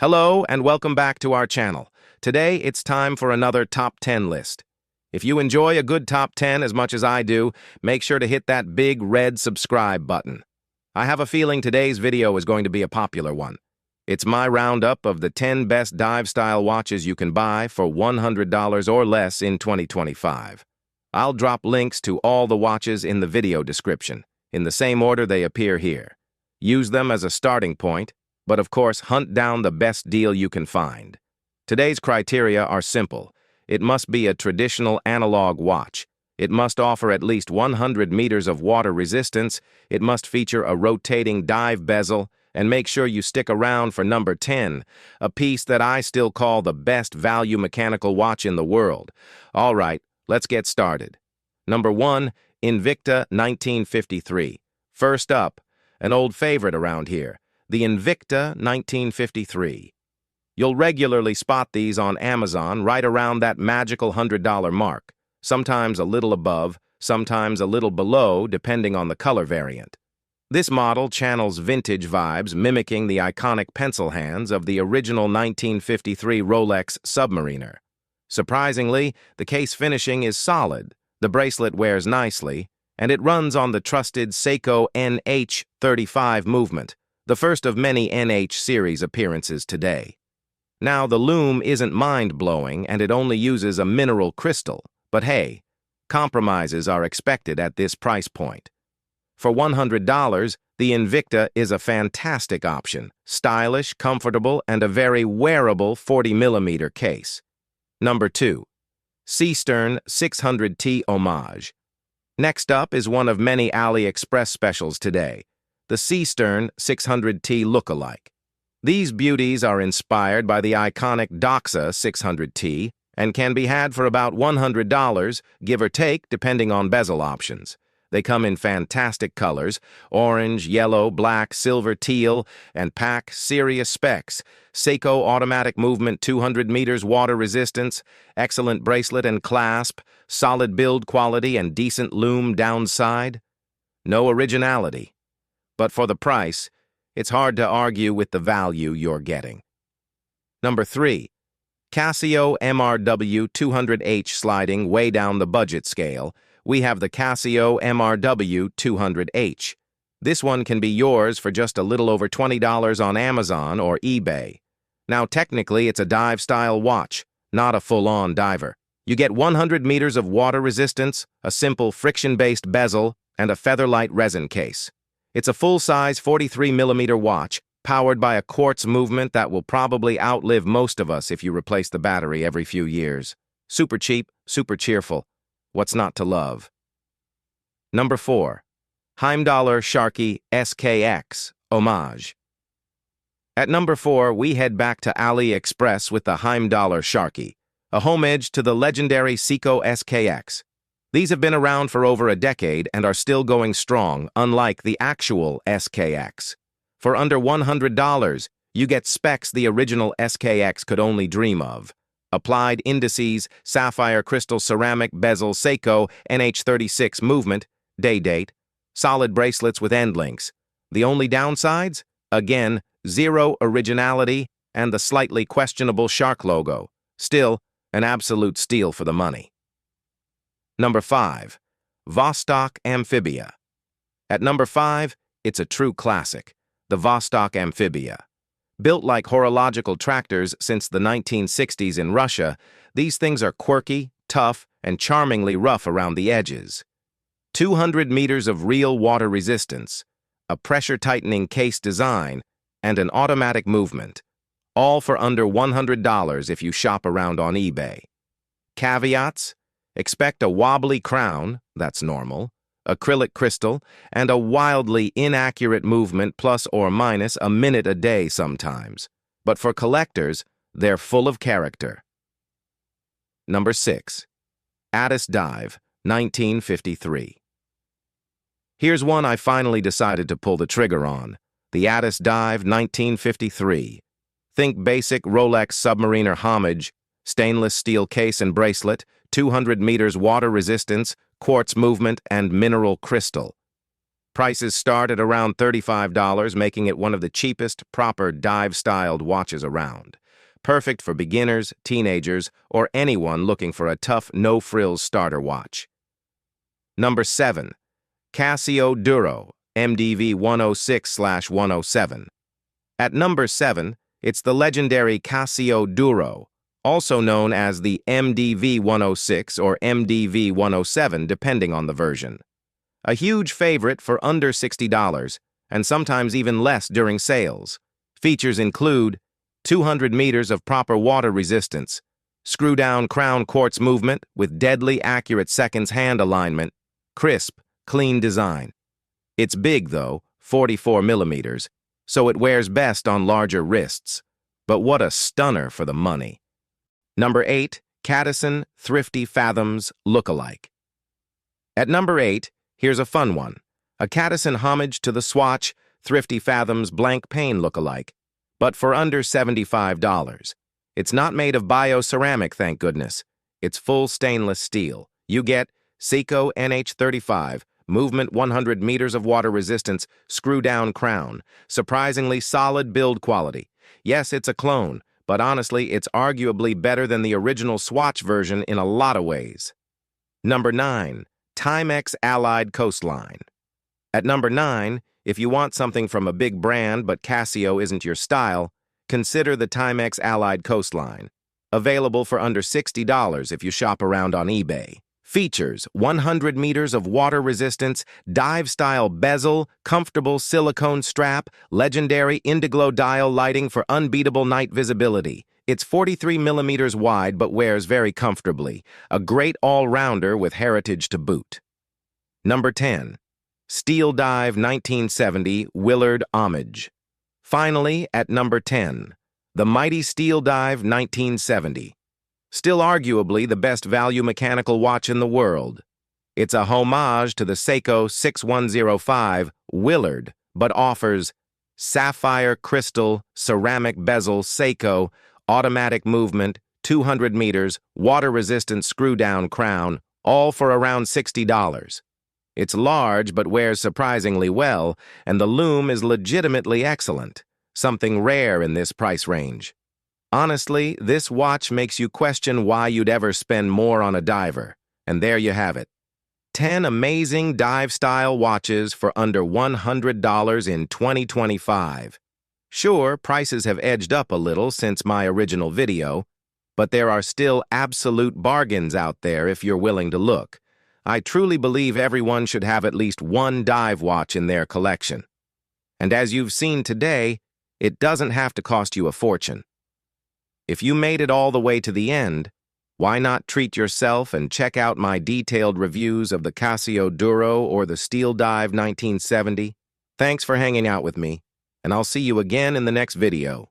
Hello and welcome back to our channel. Today it's time for another top 10 list. If you enjoy a good top 10 as much as I do, make sure to hit that big red subscribe button. I have a feeling today's video is going to be a popular one. It's my roundup of the 10 best dive-style watches you can buy for $100 or less in 2025. I'll drop links to all the watches in the video description, in the same order they appear here. Use them as a starting point, but of course hunt down the best deal you can find. Today's criteria are simple. It must be a traditional analog watch. It must offer at least 100 meters of water resistance. It must feature a rotating dive bezel, and make sure you stick around for number 10, a piece that I still call the best value mechanical watch in the world. All right, let's get started. Number 1, Invicta 1953. First up, an old favorite around here, the Invicta 1953. You'll regularly spot these on Amazon right around that magical $100 mark, sometimes a little above, sometimes a little below, depending on the color variant. This model channels vintage vibes, mimicking the iconic pencil hands of the original 1953 Rolex Submariner. Surprisingly, the case finishing is solid, the bracelet wears nicely, and it runs on the trusted Seiko NH35 movement, the first of many NH series appearances today. Now, the lume isn't mind-blowing and it only uses a mineral crystal, but hey, compromises are expected at this price point. For $100, the Invicta is a fantastic option, stylish, comfortable, and a very wearable 40mm case. Number 2. Seestern 600T Homage. Next up is one of many AliExpress specials today, the Seestern 600T Lookalike. These beauties are inspired by the iconic Doxa 600T and can be had for about $100, give or take, depending on bezel options. They come in fantastic colors, orange, yellow, black, silver, teal, and pack serious specs. Seiko automatic movement, 200 meters water resistance, excellent bracelet and clasp, solid build quality, and decent lume downside. No originality. But for the price, it's hard to argue with the value you're getting. Number 3. Casio MRW200H. Sliding way down the budget scale, we have the Casio MRW200H. This one can be yours for just a little over $20 on Amazon or eBay. Now, technically, it's a dive-style watch, not a full-on diver. You get 100 meters of water resistance, a simple friction-based bezel, and a featherlight resin case. It's a full-size 43mm watch, powered by a quartz movement that will probably outlive most of us if you replace the battery every few years. Super cheap, super cheerful. What's not to love? Number 4. Heimdallar Sharky SKX, Homage. At number 4, we head back to AliExpress with the Heimdallar Sharky, a homage to the legendary Seiko SKX. These have been around for over a decade and are still going strong, unlike the actual SKX. For under $100, you get specs the original SKX could only dream of. Applied indices, sapphire crystal ceramic bezel Seiko NH36 movement, day date, solid bracelets with end links. The only downsides? Again, zero originality and the slightly questionable shark logo. Still, an absolute steal for the money. Number 5. Vostok Amphibia. At number 5, it's a true classic, the Vostok Amphibia. Built like horological tractors since the 1960s in Russia, these things are quirky, tough, and charmingly rough around the edges. 200 meters of real water resistance, a pressure-tightening case design, and an automatic movement. All for under $100 if you shop around on eBay. Caveats? Expect a wobbly crown, that's normal, acrylic crystal, and a wildly inaccurate movement plus or minus a minute a day sometimes. But for collectors, they're full of character. Number 6. Addies Dive, 1953. Here's one I finally decided to pull the trigger on, the Addies Dive 1953. Think basic Rolex Submariner Homage, stainless steel case and bracelet, 200 meters water resistance, quartz movement, and mineral crystal. Prices start at around $35, making it one of the cheapest, proper dive-styled watches around. Perfect for beginners, teenagers, or anyone looking for a tough, no-frills starter watch. Number 7. Casio Duro MDV 106/107. At number 7, it's the legendary Casio Duro, also known as the MDV 106 or MDV 107, depending on the version. A huge favorite for under $60, and sometimes even less during sales. Features include 200 meters of proper water resistance, screw-down crown quartz movement with deadly accurate seconds hand alignment, crisp, clean design. It's big, though, 44 millimeters, so it wears best on larger wrists. But what a stunner for the money. Number 8, Cadisen Thrifty Fathoms Lookalike. At number 8, here's a fun one. A Cadisen homage to the Swatch Thrifty Fathoms blank pane lookalike, but for under $75. It's not made of bio-ceramic, thank goodness. It's full stainless steel. You get Seiko NH35, movement 100 meters of water resistance, screw-down crown, surprisingly solid build quality. Yes, it's a clone, but honestly, it's arguably better than the original Swatch version in a lot of ways. Number 9. Timex Allied Coastline. At number 9, if you want something from a big brand but Casio isn't your style, consider the Timex Allied Coastline. Available for under $60 if you shop around on eBay. Features 100 meters of water resistance, dive-style bezel, comfortable silicone strap, legendary indiglo dial lighting for unbeatable night visibility. It's 43 millimeters wide but wears very comfortably. A great all-rounder with heritage to boot. Number 10. Steel Dive 1970 Willard Homage. Finally, at number 10, the mighty Steel Dive 1970. Still arguably the best value mechanical watch in the world. It's a homage to the Seiko 6105 Willard, but offers sapphire crystal, ceramic bezel Seiko, automatic movement, 200 meters, water-resistant screw-down crown, all for around $60. It's large but wears surprisingly well, and the lume is legitimately excellent, something rare in this price range. Honestly, this watch makes you question why you'd ever spend more on a diver. And there you have it. 10 amazing dive-style watches for under $100 in 2025. Sure, prices have edged up a little since my original video, but there are still absolute bargains out there if you're willing to look. I truly believe everyone should have at least one dive watch in their collection. And as you've seen today, it doesn't have to cost you a fortune. If you made it all the way to the end, why not treat yourself and check out my detailed reviews of the Casio Duro or the Steel Dive 1970? Thanks for hanging out with me, and I'll see you again in the next video.